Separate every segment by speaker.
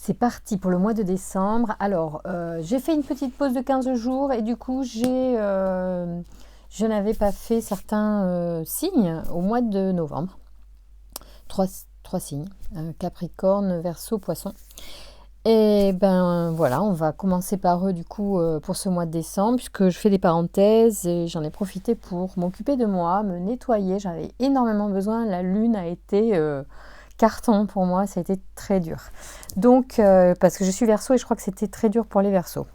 Speaker 1: C'est parti pour le mois de décembre. Alors, j'ai fait une petite pause de 15 jours et du coup, je n'avais pas fait certains signes au mois de novembre. Trois signes, Capricorne, Verseau, Poisson. Et ben voilà, on va commencer par eux du coup pour ce mois de décembre, puisque je fais des parenthèses et j'en ai profité pour m'occuper de moi, me nettoyer. J'avais énormément besoin. La lune a été carton pour moi, ça a été très dur. Donc, parce que je suis Verseau et je crois que c'était très dur pour les Verseaux.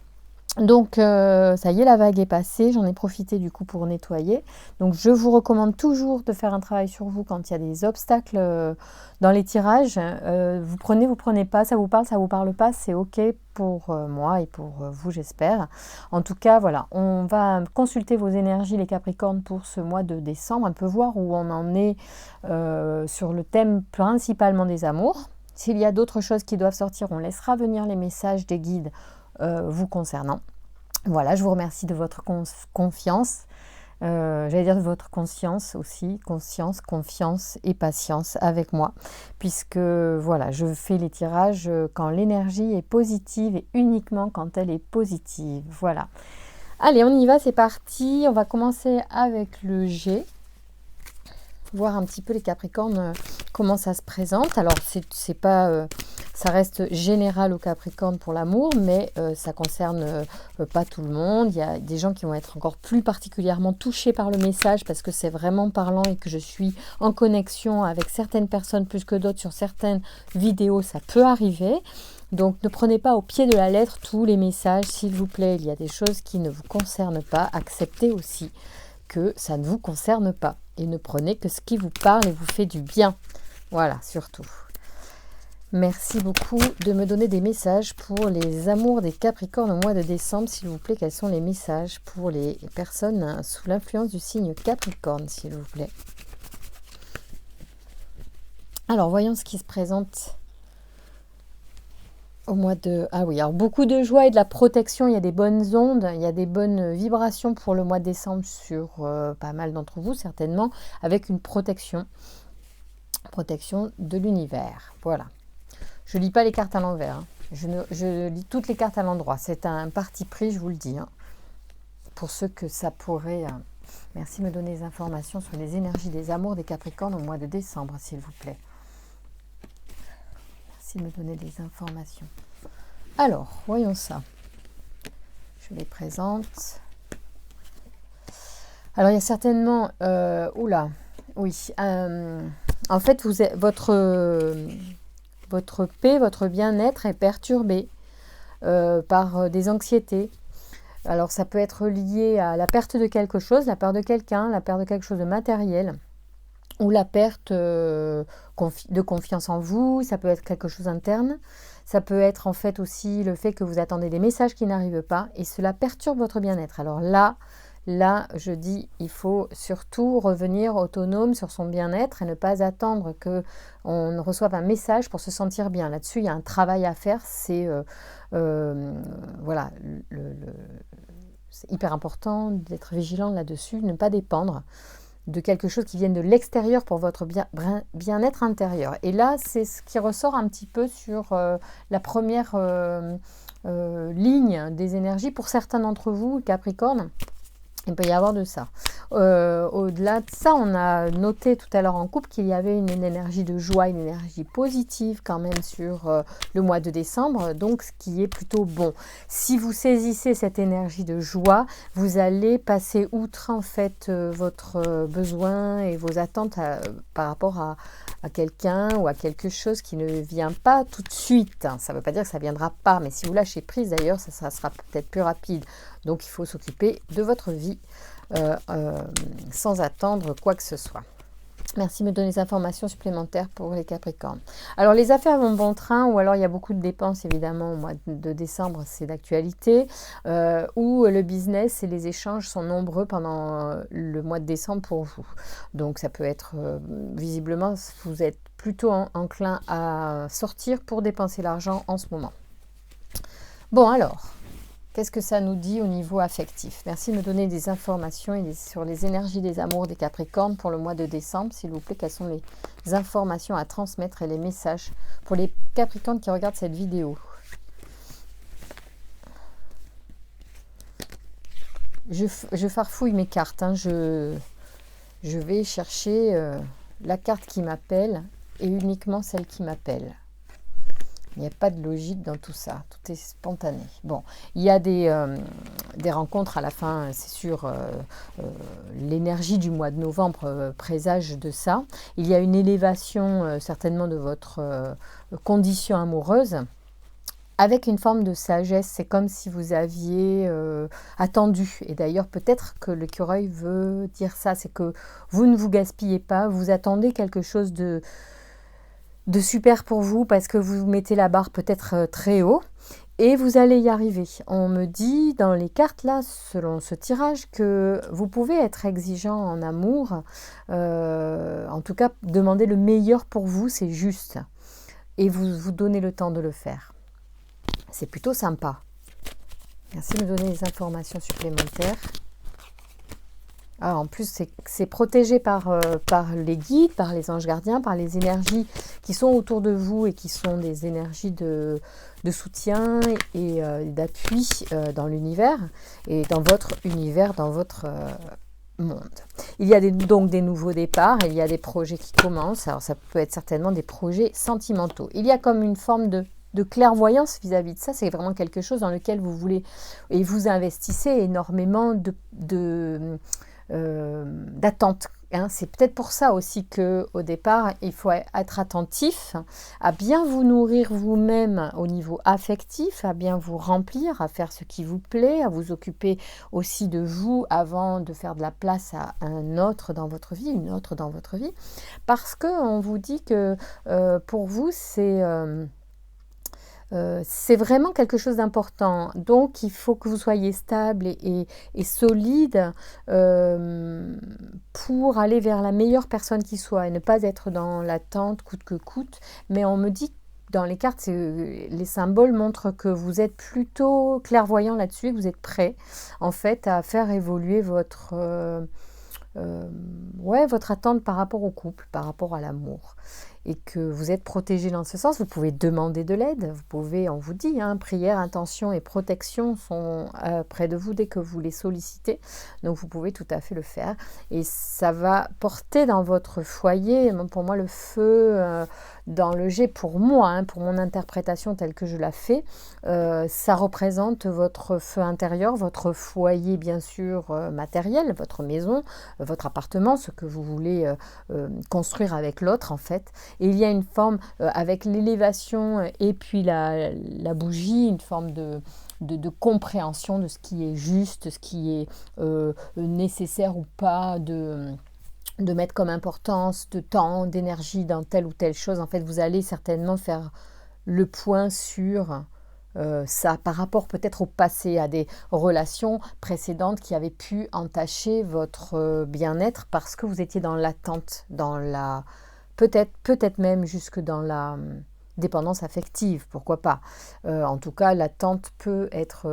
Speaker 1: Donc, ça y est, la vague est passée. J'en ai profité du coup pour nettoyer. Donc, je vous recommande toujours de faire un travail sur vous quand il y a des obstacles dans les tirages. Vous prenez pas, ça vous parle pas, c'est OK pour moi et pour vous, j'espère. En tout cas, voilà, on va consulter vos énergies, les Capricornes, pour ce mois de décembre, un peu voir où on en est sur le thème principalement des amours. S'il y a d'autres choses qui doivent sortir, on laissera venir les messages des guides vous concernant. Voilà, je vous remercie de votre confiance, j'allais dire de votre conscience aussi, conscience, confiance et patience avec moi, puisque voilà, je fais les tirages quand l'énergie est positive et uniquement quand elle est positive. Voilà. Allez, on y va, c'est parti. On va commencer avec le G. Voir un petit peu les Capricornes, comment ça se présente. Alors, c'est pas, ça reste général aux Capricornes pour l'amour, mais ça concerne pas tout le monde. Il y a des gens qui vont être encore plus particulièrement touchés par le message parce que c'est vraiment parlant et que je suis en connexion avec certaines personnes plus que d'autres sur certaines vidéos. Ça peut arriver. Donc, ne prenez pas au pied de la lettre tous les messages, s'il vous plaît. Il y a des choses qui ne vous concernent pas. Acceptez aussi que ça ne vous concerne pas. Et ne prenez que ce qui vous parle et vous fait du bien. Voilà, surtout. Merci beaucoup de me donner des messages pour les amours des Capricornes au mois de décembre. S'il vous plaît, quels sont les messages pour les personnes sous l'influence du signe Capricorne, s'il vous plaît. Alors, voyons ce qui se présente au mois de... Ah oui, alors beaucoup de joie et de la protection, il y a des bonnes ondes, il y a des bonnes vibrations pour le mois de décembre sur pas mal d'entre vous, certainement, avec une protection de l'univers. Voilà. Je ne lis pas les cartes à l'envers, hein. Je lis toutes les cartes à l'endroit. C'est un parti pris, je vous le dis, hein, pour ceux que ça pourrait... Merci de me donner des informations sur les énergies des amours des Capricornes au mois de décembre, s'il vous plaît. De me donner des informations. Alors, voyons ça. Je les présente. Alors, il y a certainement... oula, oui. En fait, votre paix, votre bien-être est perturbé par des anxiétés. Alors, ça peut être lié à la perte de quelque chose, la perte de quelqu'un, la perte de quelque chose de matériel, ou la perte de confiance en vous. Ça peut être quelque chose d'interne. Ça peut être en fait aussi le fait que vous attendez des messages qui n'arrivent pas et cela perturbe votre bien-être. Alors là, je dis, il faut surtout revenir autonome sur son bien-être et ne pas attendre qu'on reçoive un message pour se sentir bien. Là-dessus, il y a un travail à faire. C'est voilà, c'est hyper important d'être vigilant là-dessus, ne pas dépendre de quelque chose qui vienne de l'extérieur pour votre bien-être intérieur. Et là, c'est ce qui ressort un petit peu sur la première ligne des énergies. Pour certains d'entre vous, Capricorne, il peut y avoir de ça. Au-delà de ça, on a noté tout à l'heure en couple qu'il y avait une énergie de joie, une énergie positive quand même sur le mois de décembre, donc ce qui est plutôt bon. Si vous saisissez cette énergie de joie, vous allez passer outre en fait votre besoin et vos attentes par rapport à quelqu'un ou à quelque chose qui ne vient pas tout de suite. Ça ne veut pas dire que ça ne viendra pas, mais si vous lâchez prise d'ailleurs, ça sera peut-être plus rapide. Donc il faut s'occuper de votre vie sans attendre quoi que ce soit. Merci de me donner des informations supplémentaires pour les Capricornes. Alors les affaires vont bon train, ou alors il y a beaucoup de dépenses évidemment au mois de décembre, c'est d'actualité, ou le business et les échanges sont nombreux pendant le mois de décembre pour vous. Donc ça peut être, visiblement, vous êtes plutôt enclin à sortir pour dépenser l'argent en ce moment. Bon alors, Qu'est-ce que ça nous dit au niveau affectif? Merci de me donner des informations sur les énergies des amours des Capricornes pour le mois de décembre. S'il vous plaît, quelles sont les informations à transmettre et les messages pour les Capricornes qui regardent cette vidéo? Je farfouille mes cartes. Hein. Je vais chercher la carte qui m'appelle et uniquement celle qui m'appelle. Il n'y a pas de logique dans tout ça, tout est spontané. Bon, il y a des rencontres à la fin, c'est sûr, l'énergie du mois de novembre présage de ça. Il y a une élévation certainement de votre condition amoureuse, avec une forme de sagesse. C'est comme si vous aviez attendu. Et d'ailleurs, peut-être que l'écureuil veut dire ça, c'est que vous ne vous gaspillez pas, vous attendez quelque chose de super pour vous parce que vous mettez la barre peut-être très haut et vous allez y arriver. On me dit dans les cartes là, selon ce tirage, que vous pouvez être exigeant en amour, en tout cas demander le meilleur pour vous, c'est juste, et vous donnez le temps de le faire. C'est plutôt sympa. Merci de me donner des informations supplémentaires. Ah, en plus, c'est protégé par les guides, par les anges gardiens, par les énergies qui sont autour de vous et qui sont des énergies de soutien et d'appui dans l'univers et dans votre univers, dans votre monde. Il y a donc des nouveaux départs, il y a des projets qui commencent. Alors, ça peut être certainement des projets sentimentaux. Il y a comme une forme de clairvoyance vis-à-vis de ça. C'est vraiment quelque chose dans lequel vous voulez et vous investissez énormément d'attente. Hein. C'est peut-être pour ça aussi qu'au départ, il faut être attentif à bien vous nourrir vous-même au niveau affectif, à bien vous remplir, à faire ce qui vous plaît, à vous occuper aussi de vous avant de faire de la place à un autre dans votre vie, une autre dans votre vie, parce qu'on vous dit que pour vous, c'est vraiment quelque chose d'important. Donc, il faut que vous soyez stable et solide pour aller vers la meilleure personne qui soit et ne pas être dans l'attente coûte que coûte. Mais on me dit dans les cartes, les symboles montrent que vous êtes plutôt clairvoyant là-dessus et que vous êtes prêt en fait à faire évoluer votre attente par rapport au couple, par rapport à l'amour. Et que vous êtes protégé dans ce sens, vous pouvez demander de l'aide, vous pouvez, on vous dit, hein, prière, intention et protection sont près de vous dès que vous les sollicitez, donc vous pouvez tout à fait le faire, et ça va porter dans votre foyer, pour moi le feu dans le jet, pour moi, hein, pour mon interprétation telle que je la fais, ça représente votre feu intérieur, votre foyer bien sûr matériel, votre maison, votre appartement, ce que vous voulez construire avec l'autre en fait. Et il y a une forme, avec l'élévation et puis la bougie, une forme de compréhension de ce qui est juste, ce qui est nécessaire ou pas, de mettre comme importance de temps, d'énergie dans telle ou telle chose. En fait, vous allez certainement faire le point sur ça par rapport peut-être au passé, à des relations précédentes qui avaient pu entacher votre bien-être parce que vous étiez dans l'attente, dans la... Peut-être même jusque dans la dépendance affective, pourquoi pas. En tout cas, l'attente peut être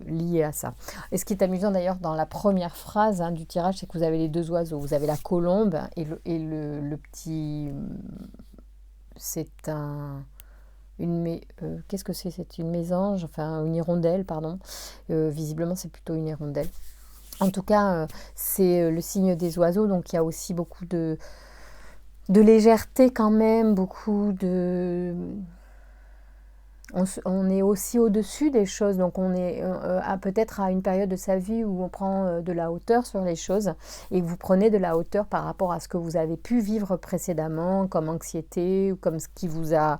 Speaker 1: liée à ça. Et ce qui est amusant d'ailleurs dans la première phrase du tirage, c'est que vous avez les deux oiseaux. Vous avez la colombe et le petit... C'est qu'est-ce que c'est? C'est une mésange, enfin une hirondelle, pardon. Visiblement, c'est plutôt une hirondelle. En tout cas, c'est le signe des oiseaux, donc il y a aussi beaucoup de légèreté quand même, beaucoup de... On est aussi au-dessus des choses, donc on est peut-être à une période de sa vie où on prend de la hauteur sur les choses, et vous prenez de la hauteur par rapport à ce que vous avez pu vivre précédemment, comme anxiété, ou comme ce qui vous a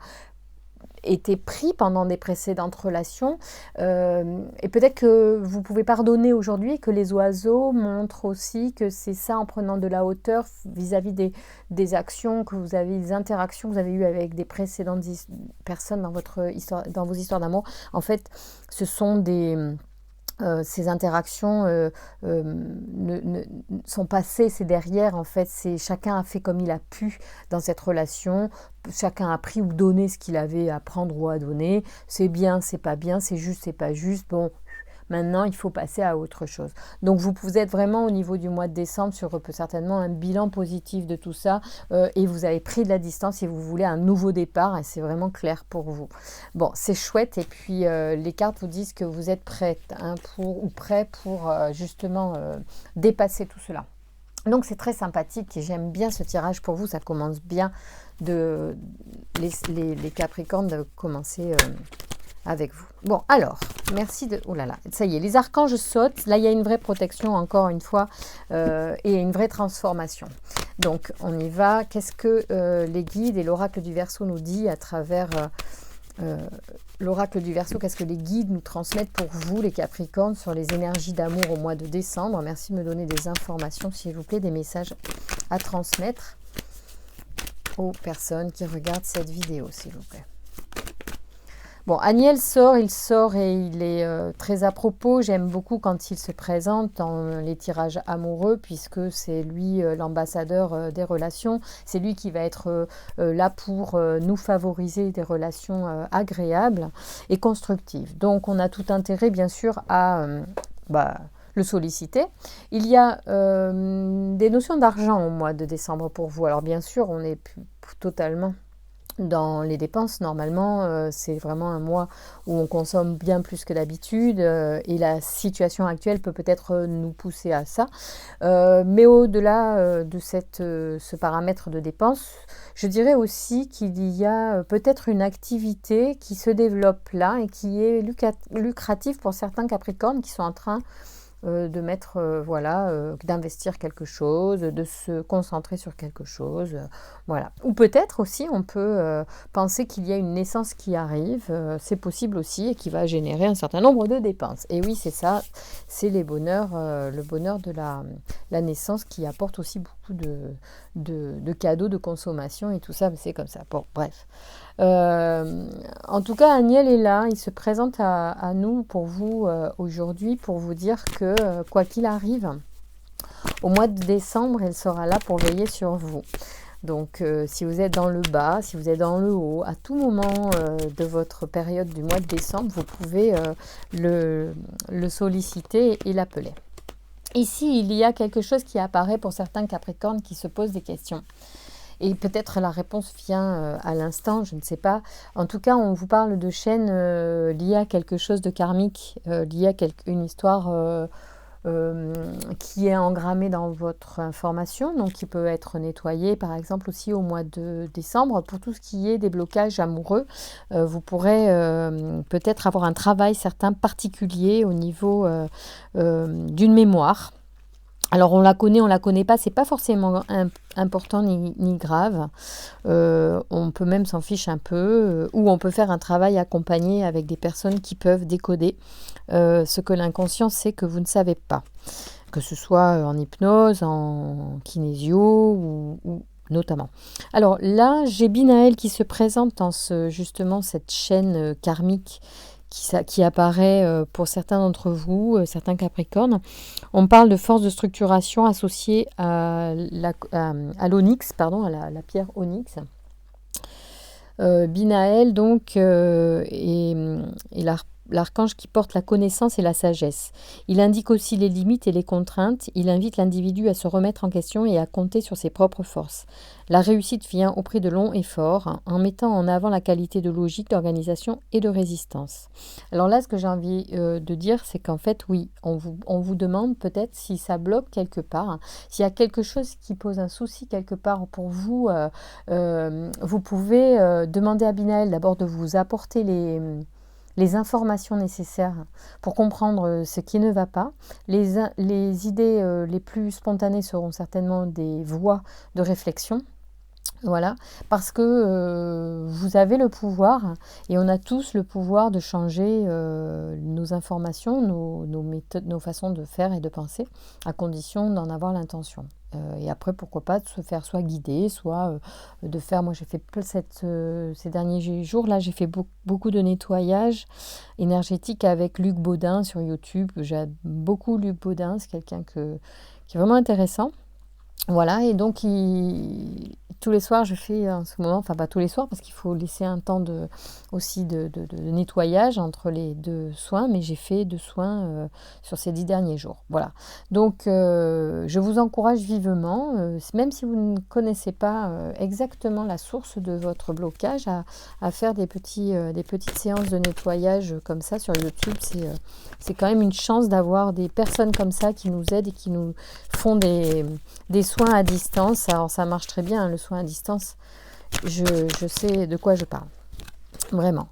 Speaker 1: été pris pendant des précédentes relations, et peut-être que vous pouvez pardonner aujourd'hui, que les oiseaux montrent aussi que c'est ça, en prenant de la hauteur vis-à-vis des actions que vous avez, des interactions que vous avez eues avec des précédentes personnes dans vos histoires d'amour. En fait, ce sont ces interactions sont passées, c'est derrière, en fait, chacun a fait comme il a pu dans cette relation, chacun a pris ou donné ce qu'il avait à prendre ou à donner, c'est bien, c'est pas bien, c'est juste, c'est pas juste, bon, Maintenant, il faut passer à autre chose. Donc, vous êtes vraiment au niveau du mois de décembre sur certainement un bilan positif de tout ça et vous avez pris de la distance et vous voulez un nouveau départ et c'est vraiment clair pour vous. Bon, c'est chouette et puis les cartes vous disent que vous êtes prête prêt pour justement dépasser tout cela. Donc c'est très sympathique et j'aime bien ce tirage pour vous, ça commence bien les Capricornes de commencer avec vous. Bon, alors, merci de... Oh là là, ça y est, les archanges sautent. Là, il y a une vraie protection, encore une fois, et une vraie transformation. Donc, on y va. Qu'est-ce que les guides et l'oracle du Verseau nous dit à travers... l'oracle du Verseau, qu'est-ce que les guides nous transmettent pour vous, les Capricornes, sur les énergies d'amour au mois de décembre? Merci de me donner des informations, s'il vous plaît, des messages à transmettre aux personnes qui regardent cette vidéo, s'il vous plaît. Bon, Aniel sort et il est très à propos. J'aime beaucoup quand il se présente dans les tirages amoureux, puisque c'est lui l'ambassadeur des relations. C'est lui qui va être là pour nous favoriser des relations agréables et constructives. Donc, on a tout intérêt, bien sûr, à le solliciter. Il y a des notions d'argent au mois de décembre pour vous. Alors, bien sûr, on est totalement... dans les dépenses, normalement, c'est vraiment un mois où on consomme bien plus que d'habitude et la situation actuelle peut peut-être nous pousser à ça. Mais au-delà de ce paramètre de dépenses, je dirais aussi qu'il y a peut-être une activité qui se développe là et qui est lucrative pour certains Capricornes qui sont en train de mettre, d'investir quelque chose, de se concentrer sur quelque chose, voilà. Ou peut-être aussi, on peut penser qu'il y a une naissance qui arrive, c'est possible aussi, et qui va générer un certain nombre de dépenses. Et oui, c'est ça, c'est le bonheur de la naissance qui apporte aussi beaucoup de cadeaux de consommation et tout ça, mais c'est comme ça. Bon, bref. En tout cas, Aniel est là, il se présente à nous pour vous aujourd'hui pour vous dire que quoi qu'il arrive, au mois de décembre, elle sera là pour veiller sur vous. Donc, si vous êtes dans le bas, si vous êtes dans le haut, à tout moment de votre période du mois de décembre, vous pouvez le solliciter et l'appeler. Ici, il y a quelque chose qui apparaît pour certains Capricornes qui se posent des questions. Et peut-être la réponse vient à l'instant, je ne sais pas. En tout cas, on vous parle de chaînes liées à quelque chose de karmique, liées à une histoire qui est engrammée dans votre information, donc qui peut être nettoyée, par exemple, aussi au mois de décembre. Pour tout ce qui est des blocages amoureux, vous pourrez peut-être avoir un travail certain particulier au niveau d'une mémoire. Alors on la connaît pas, c'est pas forcément important ni grave. On peut même s'en fiche un peu, ou on peut faire un travail accompagné avec des personnes qui peuvent décoder ce que l'inconscient sait que vous ne savez pas. Que ce soit en hypnose, en kinésio ou notamment. Alors là, j'ai Binaël qui se présente dans justement cette chaîne karmique qui apparaît pour certains d'entre vous, certains Capricornes. On parle de force de structuration associée à l'onyx, à la pierre onyx. Binaël, donc, est l'archange qui porte la connaissance et la sagesse. Il indique aussi les limites et les contraintes. Il invite l'individu à se remettre en question et à compter sur ses propres forces. La réussite vient au prix de longs efforts, en mettant en avant la qualité de logique, d'organisation et de résistance. Alors là, ce que j'ai envie de dire, c'est qu'en fait, oui, on vous demande peut-être si ça bloque quelque part, s'il y a quelque chose qui pose un souci quelque part pour vous, vous pouvez demander à Binaël d'abord de vous apporter les informations nécessaires pour comprendre ce qui ne va pas. Les idées les plus spontanées seront certainement des voies de réflexion. Voilà, parce que vous avez le pouvoir, et on a tous le pouvoir de changer nos informations, nos méthodes, nos façons de faire et de penser, à condition d'en avoir l'intention. Et après, pourquoi pas de se faire soit guider, soit de faire... Moi, j'ai fait ces derniers jours-là, j'ai fait beaucoup de nettoyage énergétique avec Luc Baudin sur YouTube. J'aime beaucoup Luc Baudin, c'est quelqu'un qui est vraiment intéressant. Voilà, et donc tous les soirs, je fais en ce moment, enfin pas tous les soirs, parce qu'il faut laisser un temps aussi de nettoyage entre les 2 soins, mais j'ai fait 2 soins sur ces 10 derniers jours. Voilà. Donc, je vous encourage vivement, même si vous ne connaissez pas exactement la source de votre blocage, à faire des petites séances de nettoyage comme ça sur YouTube. C'est quand même une chance d'avoir des personnes comme ça qui nous aident et qui nous font des soins à distance. Alors ça marche très bien, hein, le soin à distance. Je sais de quoi je parle. Vraiment.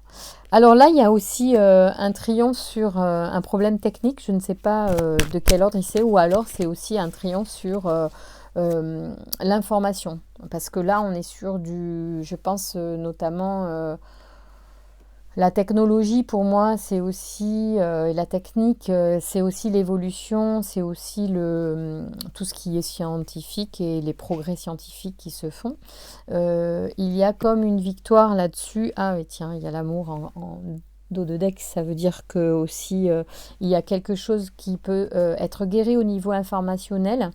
Speaker 1: Alors là, il y a aussi un triomphe sur un problème technique. Je ne sais pas de quel ordre c'est, ou alors c'est aussi un triomphe sur l'information. Parce que là, on est sur je pense notamment... la technologie, pour moi, c'est aussi la technique, c'est aussi l'évolution, c'est aussi tout ce qui est scientifique et les progrès scientifiques qui se font. Il y a comme une victoire là-dessus. Ah, mais tiens, il y a l'amour en dos de deck, ça veut dire que aussi il y a quelque chose qui peut être guéri au niveau informationnel,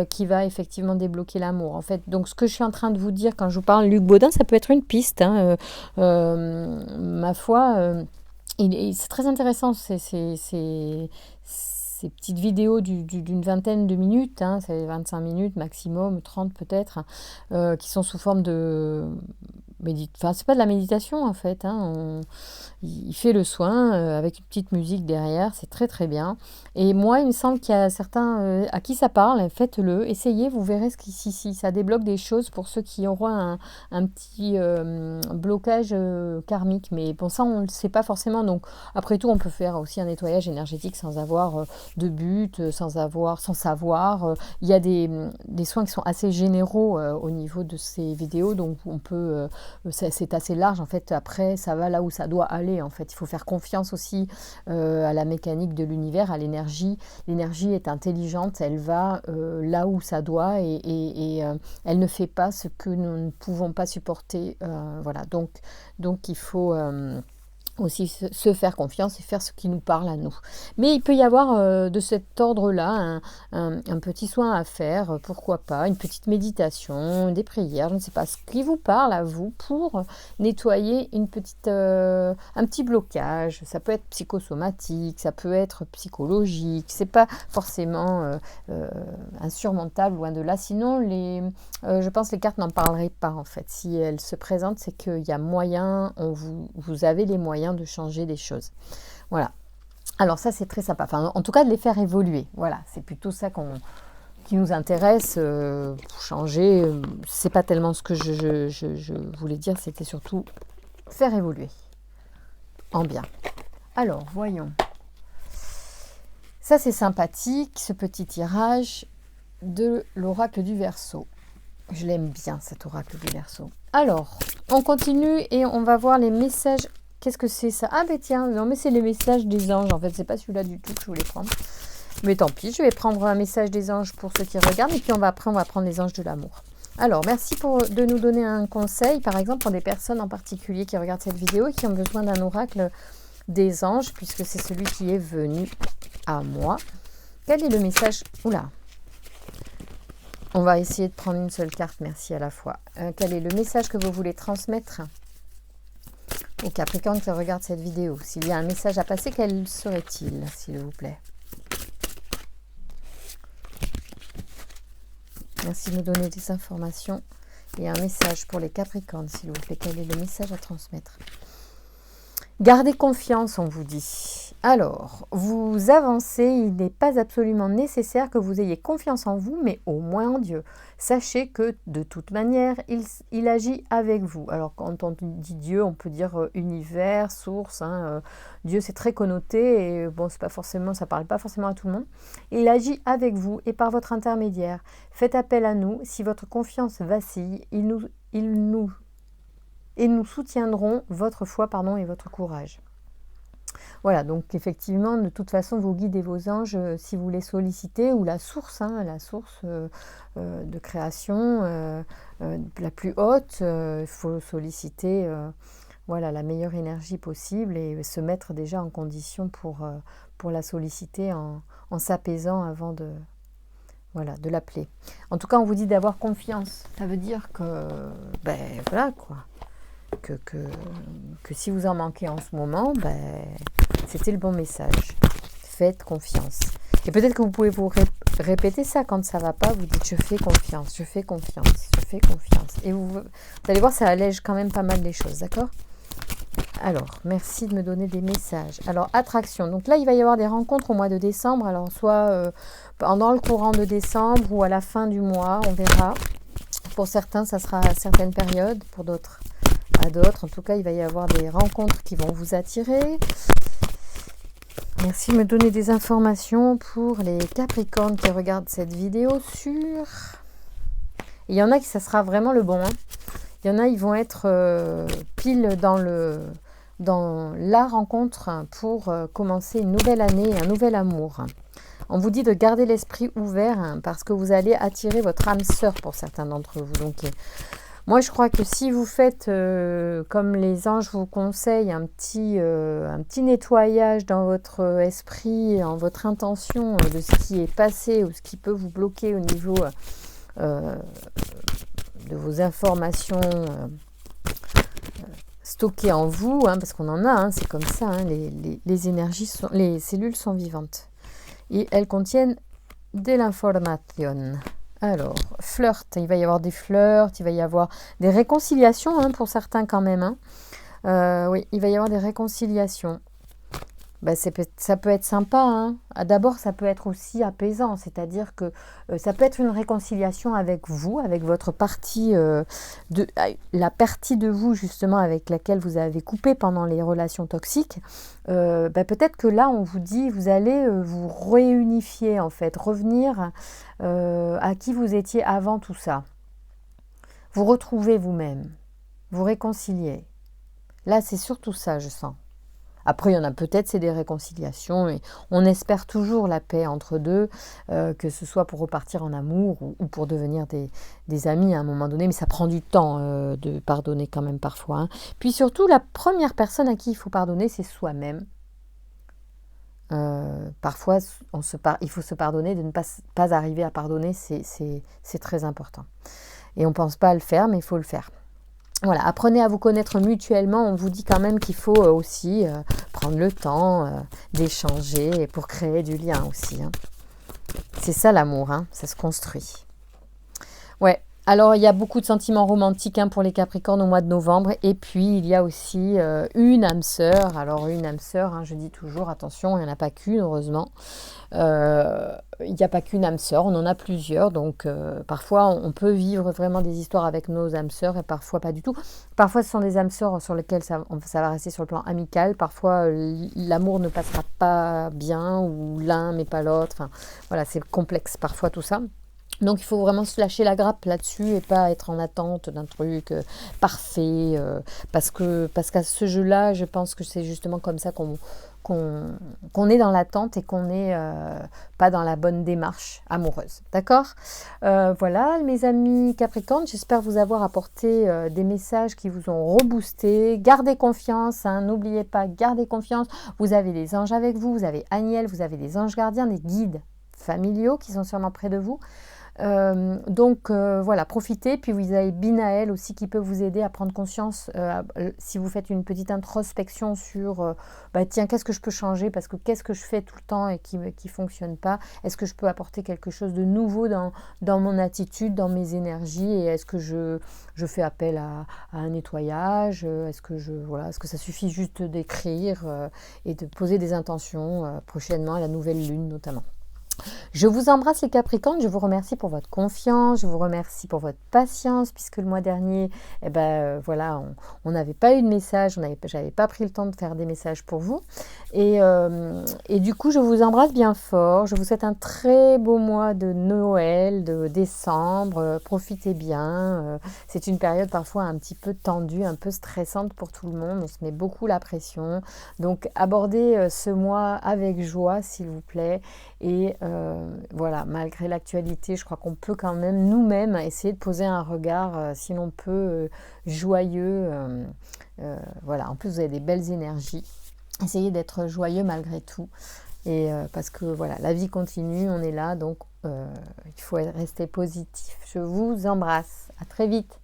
Speaker 1: qui va effectivement débloquer l'amour. En fait, donc ce que je suis en train de vous dire quand je vous parle Luc Baudin, ça peut être une piste, hein, ma foi, c'est très intéressant, ces petites vidéos d'une vingtaine de minutes, hein, c'est 25 minutes maximum, 30 peut-être, qui sont sous forme de... Enfin, c'est pas de la méditation en fait, hein, il fait le soin avec une petite musique derrière, c'est très très bien. Et moi, il me semble qu'il y a certains à qui ça parle, faites-le, essayez, vous verrez si ça débloque des choses pour ceux qui auront un petit blocage karmique. Mais bon, ça, on ne le sait pas forcément. Donc, après tout, on peut faire aussi un nettoyage énergétique sans avoir de but, sans savoir. Il y a des soins qui sont assez généraux au niveau de ces vidéos, donc on peut... c'est assez large en fait, après ça va là où ça doit aller en fait. Il faut faire confiance aussi à la mécanique de l'univers, à l'énergie. L'énergie est intelligente, elle va là où ça doit et elle ne fait pas ce que nous ne pouvons pas supporter. Voilà, donc il faut... aussi se faire confiance et faire ce qui nous parle à nous. Mais il peut y avoir de cet ordre-là un petit soin à faire, pourquoi pas, une petite méditation, des prières, je ne sais pas, ce qui vous parle à vous pour nettoyer un petit blocage. Ça peut être psychosomatique, ça peut être psychologique, c'est pas forcément insurmontable, loin de là. Sinon, je pense que les cartes n'en parleraient pas en fait. Si elles se présentent, c'est qu'il y a moyen, vous avez les moyens de changer des choses. Voilà. Alors ça, c'est très sympa. Enfin, en tout cas, de les faire évoluer. Voilà, c'est plutôt ça qui nous intéresse. Pour changer, c'est pas tellement ce que je voulais dire, c'était surtout faire évoluer en bien. Alors, voyons. Ça, c'est sympathique, ce petit tirage de l'oracle du Verseau. Je l'aime bien, cet oracle du Verseau. Alors, on continue et on va voir les messages. Qu'est-ce que c'est ça? Ah ben tiens, non mais c'est les messages des anges. En fait, c'est pas celui-là du tout que je voulais prendre. Mais tant pis, je vais prendre un message des anges pour ceux qui regardent. Et puis après, on va prendre les anges de l'amour. Alors, merci de nous donner un conseil. Par exemple, pour des personnes en particulier qui regardent cette vidéo et qui ont besoin d'un oracle des anges, puisque c'est celui qui est venu à moi. Quel est le message? Oula! On va essayer de prendre une seule carte, merci à la fois. Quel est le message que vous voulez transmettre aux Capricornes qui regardent cette vidéo? S'il y a un message à passer, quel serait-il, s'il vous plaît? Merci de nous donner des informations. Et un message pour les Capricornes, s'il vous plaît. Quel est le message à transmettre? Gardez confiance, on vous dit. Alors, vous avancez, il n'est pas absolument nécessaire que vous ayez confiance en vous, mais au moins en Dieu. Sachez que, de toute manière, il agit avec vous. Alors, quand on dit Dieu, on peut dire univers, source. Hein, Dieu, c'est très connoté et bon, c'est pas forcément, ça parle pas forcément à tout le monde. Il agit avec vous et par votre intermédiaire. Faites appel à nous. Si votre confiance vacille, et nous soutiendrons votre foi et votre courage. Voilà, donc effectivement, de toute façon, vos guides et vos anges, si vous les sollicitez, ou la source de création, la plus haute, il faut solliciter la meilleure énergie possible et se mettre déjà en condition pour la solliciter en s'apaisant avant Voilà, de l'appeler. En tout cas, on vous dit d'avoir confiance. Ça veut dire que, ben voilà quoi, que si vous en manquez en ce moment, ben c'était le bon message. Faites confiance. Et peut-être que vous pouvez vous répéter ça quand ça ne va pas. Vous dites je fais confiance, je fais confiance, je fais confiance. Et vous allez voir, ça allège quand même pas mal les choses, d'accord ? Alors, merci de me donner des messages. Alors, attraction. Donc là, il va y avoir des rencontres au mois de décembre. Alors, soit pendant le courant de décembre ou à la fin du mois, on verra. Pour certains, ça sera à certaines périodes. Pour d'autres, à d'autres. En tout cas, il va y avoir des rencontres qui vont vous attirer. Merci de me donner des informations pour les Capricornes qui regardent cette vidéo sur... Il y en a qui, ça sera vraiment le bon. Hein. Il y en a, ils vont être pile dans la rencontre pour commencer une nouvelle année, un nouvel amour. On vous dit de garder l'esprit ouvert hein, parce que vous allez attirer votre âme sœur pour certains d'entre vous. Donc, moi, je crois que si vous faites, comme les anges vous conseillent, un petit nettoyage dans votre esprit, en votre intention de ce qui est passé ou ce qui peut vous bloquer au niveau de vos informations stockées en vous, hein, parce qu'on en a, hein, c'est comme ça, hein, les énergies, les cellules sont vivantes. Et elles contiennent de l'information. Alors, flirt, il va y avoir des flirts, il va y avoir des réconciliations hein, pour certains quand même. Hein. Oui, il va y avoir des réconciliations. Ben, ça peut être sympa. Hein. D'abord, ça peut être aussi apaisant, c'est-à-dire que ça peut être une réconciliation avec vous, avec votre partie, la partie de vous justement avec laquelle vous avez coupé pendant les relations toxiques. Ben, peut-être que là, on vous dit, vous allez vous réunifier en fait, revenir à qui vous étiez avant tout ça. Vous retrouvez vous-même, vous réconciliez. Là, c'est surtout ça, je sens. Après, il y en a peut-être, c'est des réconciliations, et on espère toujours la paix entre deux, que ce soit pour repartir en amour ou pour devenir des amis à un moment donné, mais ça prend du temps de pardonner quand même parfois. Hein. Puis surtout, la première personne à qui il faut pardonner, c'est soi-même. Parfois, il faut se pardonner, de ne pas arriver à pardonner, c'est très important. Et on ne pense pas à le faire, mais il faut le faire. Voilà, apprenez à vous connaître mutuellement. On vous dit quand même qu'il faut aussi prendre le temps d'échanger pour créer du lien aussi. Hein. C'est ça l'amour, hein, ça se construit. Ouais, alors il y a beaucoup de sentiments romantiques hein, pour les Capricornes au mois de novembre. Et puis il y a aussi une âme sœur. Alors une âme sœur, hein, je dis toujours, attention, il n'y en a pas qu'une, heureusement. Il n'y a pas qu'une âme sœur, on en a plusieurs, donc parfois on peut vivre vraiment des histoires avec nos âmes sœurs et parfois pas du tout. Parfois ce sont des âmes sœurs sur lesquelles ça va rester sur le plan amical, parfois l'amour ne passera pas bien ou l'un mais pas l'autre, enfin voilà, c'est complexe parfois tout ça. Donc il faut vraiment se lâcher la grappe là-dessus et pas être en attente d'un truc parfait, parce qu'à ce jeu-là, je pense que c'est justement comme ça qu'on est dans l'attente et qu'on n'est pas dans la bonne démarche amoureuse. D'accord ? Voilà, mes amis Capricorne, j'espère vous avoir apporté des messages qui vous ont reboosté. Gardez confiance, hein, n'oubliez pas, gardez confiance. Vous avez des anges avec vous, vous avez Aniel, vous avez des anges gardiens, des guides familiaux qui sont sûrement près de vous. Donc voilà, profitez. Puis vous avez Binaël aussi qui peut vous aider à prendre conscience si vous faites une petite introspection sur tiens, qu'est-ce que je peux changer parce que qu'est-ce que je fais tout le temps et qui fonctionne pas, est-ce que je peux apporter quelque chose de nouveau dans mon attitude, dans mes énergies, et est-ce que je fais appel à un nettoyage, est-ce que ça suffit juste d'écrire et de poser des intentions prochainement à la nouvelle lune notamment. Je vous embrasse les Capricornes, je vous remercie pour votre confiance, je vous remercie pour votre patience, puisque le mois dernier, voilà, on n'avait pas eu de message, j'avais pas pris le temps de faire des messages pour vous. Et du coup, je vous embrasse bien fort, je vous souhaite un très beau mois de Noël, de décembre, profitez bien. C'est une période parfois un petit peu tendue, un peu stressante pour tout le monde, on se met beaucoup la pression. Donc abordez ce mois avec joie, s'il vous plaît. Et voilà, malgré l'actualité, je crois qu'on peut quand même nous-mêmes essayer de poser un regard, si l'on peut, joyeux. Voilà, en plus vous avez des belles énergies. Essayez d'être joyeux malgré tout. Et parce que voilà, la vie continue, on est là, donc il faut rester positif. Je vous embrasse. À très vite.